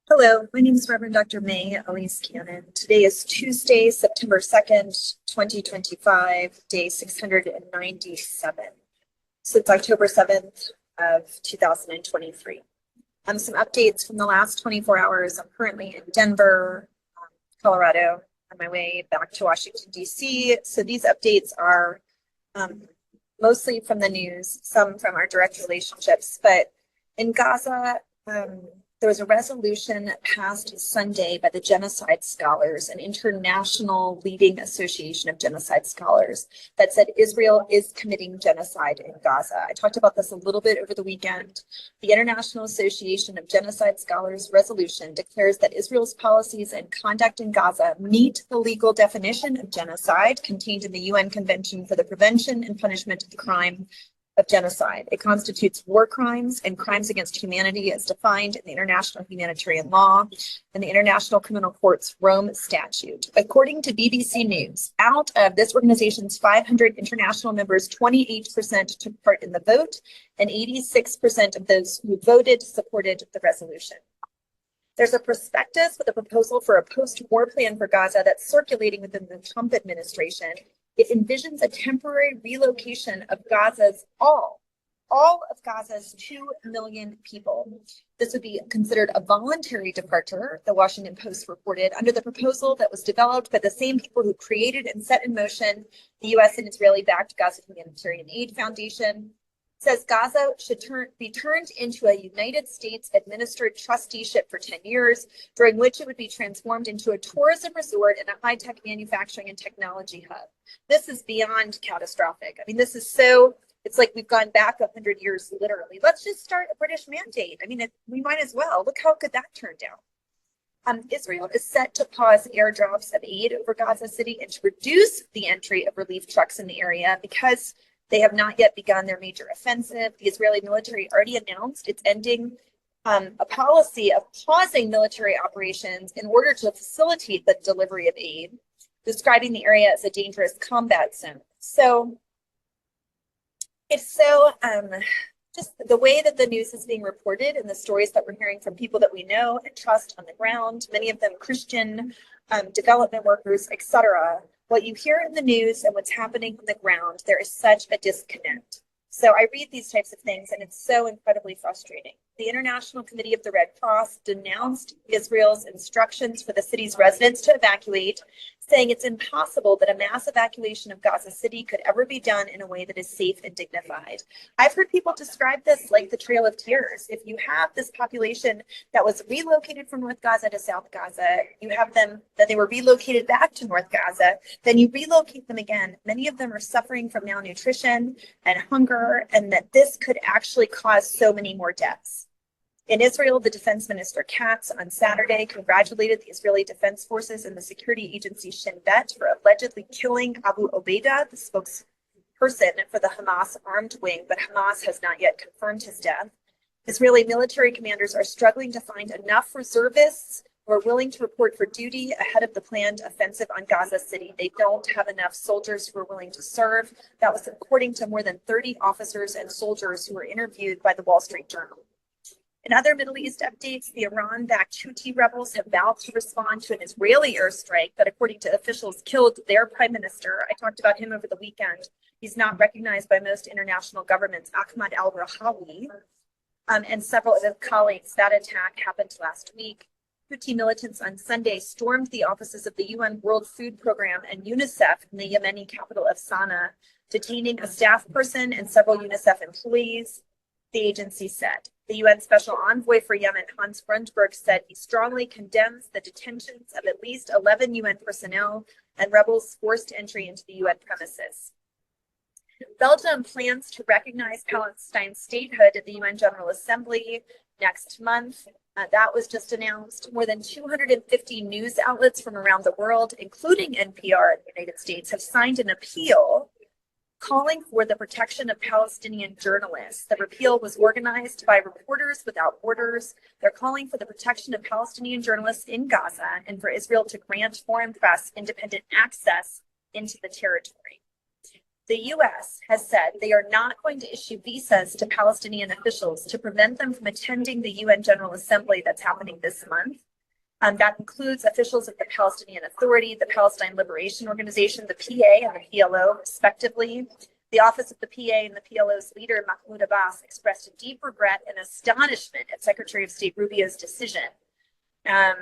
Hello, my name is Reverend Dr. May Elise Cannon. Today is Tuesday, September 2nd, 2025, day 697. So it's October 7th of 2023. Some updates from the last 24 hours. I'm currently in Denver, Colorado, on my way back to Washington, D.C. So these updates are mostly from the news, some from our direct relationships. But in Gaza, there was a resolution passed Sunday by the Genocide Scholars, an international leading association of genocide scholars, that said Israel is committing genocide in Gaza. I talked about this a little bit over the weekend. The International Association of Genocide Scholars resolution declares that Israel's policies and conduct in Gaza meet the legal definition of genocide contained in the UN Convention for the Prevention and Punishment of the Crime of Genocide. It constitutes war crimes and crimes against humanity as defined in the international humanitarian law and the International Criminal Court's Rome Statute. According to BBC News, out of this organization's 500 international members, 28% took part in the vote, and 86% of those who voted supported the resolution. There's a prospectus with a proposal for a post-war plan for Gaza that's circulating within the Trump administration. It envisions a temporary relocation of all of Gaza's 2 million people. This would be considered a voluntary departure, the Washington Post reported, under the proposal that was developed by the same people who created and set in motion the U.S. and Israeli-backed Gaza Humanitarian Aid Foundation. It says Gaza should be turned into a United States administered trusteeship for 10 years, during which it would be transformed into a tourism resort and a high-tech manufacturing and technology hub. This is beyond catastrophic. I mean, it's like we've gone back 100 years, literally. Let's just start a British mandate. I mean, we might as well. Look how good that turned out. Israel is set to pause airdrops of aid over Gaza City and to reduce the entry of relief trucks in the area because they have not yet begun their major offensive. The Israeli military already announced it's ending a policy of pausing military operations in order to facilitate the delivery of aid, describing the area as a dangerous combat zone. So it's just the way that the news is being reported and the stories that we're hearing from people that we know and trust on the ground, many of them Christian development workers, etc. What you hear in the news and what's happening on the ground, there is such a disconnect. So I read these types of things and it's so incredibly frustrating. The International Committee of the Red Cross denounced Israel's instructions for the city's residents to evacuate, saying it's impossible that a mass evacuation of Gaza City could ever be done in a way that is safe and dignified. I've heard people describe this like the Trail of Tears. If you have this population that was relocated from North Gaza to South Gaza, you have them that they were relocated back to North Gaza, then you relocate them again. Many of them are suffering from malnutrition and hunger, and that this could actually cause so many more deaths. In Israel, the defense minister Katz on Saturday congratulated the Israeli Defense Forces and the security agency Shin Bet for allegedly killing Abu Obaida, the spokesperson for the Hamas armed wing, but Hamas has not yet confirmed his death. Israeli military commanders are struggling to find enough reservists who are willing to report for duty ahead of the planned offensive on Gaza City. They don't have enough soldiers who are willing to serve. That was according to more than 30 officers and soldiers who were interviewed by the Wall Street Journal. In other Middle East updates, the Iran-backed Houthi rebels have vowed to respond to an Israeli airstrike that, according to officials, killed their prime minister. I talked about him over the weekend. He's not recognized by most international governments, Ahmad al-Rahawi, and several of his colleagues. That attack happened last week. Houthi militants on Sunday stormed the offices of the UN World Food Program and UNICEF in the Yemeni capital of Sana'a, detaining a staff person and several UNICEF employees, the agency said. The UN Special Envoy for Yemen, Hans Grundberg, said he strongly condemns the detentions of at least 11 UN personnel and rebels' forced entry into the UN premises. Belgium plans to recognize Palestine's statehood at the UN General Assembly next month. That was just announced. More than 250 news outlets from around the world, including NPR in the United States, have signed an appeal calling for the protection of Palestinian journalists. The appeal was organized by Reporters Without Borders. They're calling for the protection of Palestinian journalists in Gaza and for Israel to grant foreign press independent access into the territory. the U.S. has said they are not going to issue visas to Palestinian officials to prevent them from attending the UN General Assembly that's happening this month. That includes officials of the Palestinian Authority, the Palestine Liberation Organization, the PA and the PLO, respectively. The office of the PA and the PLO's leader, Mahmoud Abbas, expressed deep regret and astonishment at Secretary of State Rubio's decision. And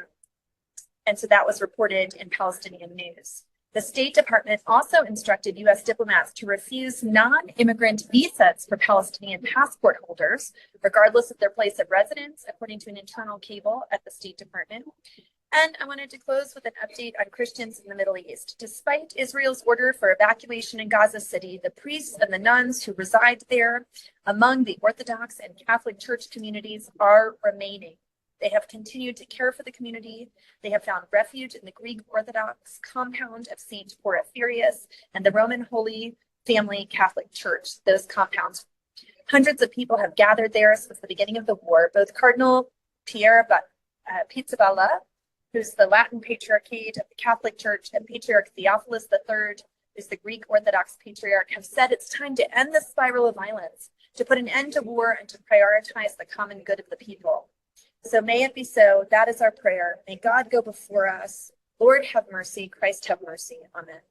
so that was reported in Palestinian news. The State Department also instructed U.S. diplomats to refuse non-immigrant visas for Palestinian passport holders, regardless of their place of residence, according to an internal cable at the State Department. And I wanted to close with an update on Christians in the Middle East. Despite Israel's order for evacuation in Gaza City, the priests and the nuns who reside there among the Orthodox and Catholic Church communities are remaining. They have continued to care for the community. They have found refuge in the Greek Orthodox compound of St. Porphyrius and the Roman Holy Family Catholic Church, those compounds. Hundreds of people have gathered there since the beginning of the war. Both Cardinal Pierre Pizzaballa, who's the Latin Patriarchate of the Catholic Church, and Patriarch Theophilus III, who's the Greek Orthodox Patriarch, have said it's time to end the spiral of violence, to put an end to war, and to prioritize the common good of the people. So may it be so. That is our prayer. May God go before us. Lord, have mercy. Christ, have mercy. Amen.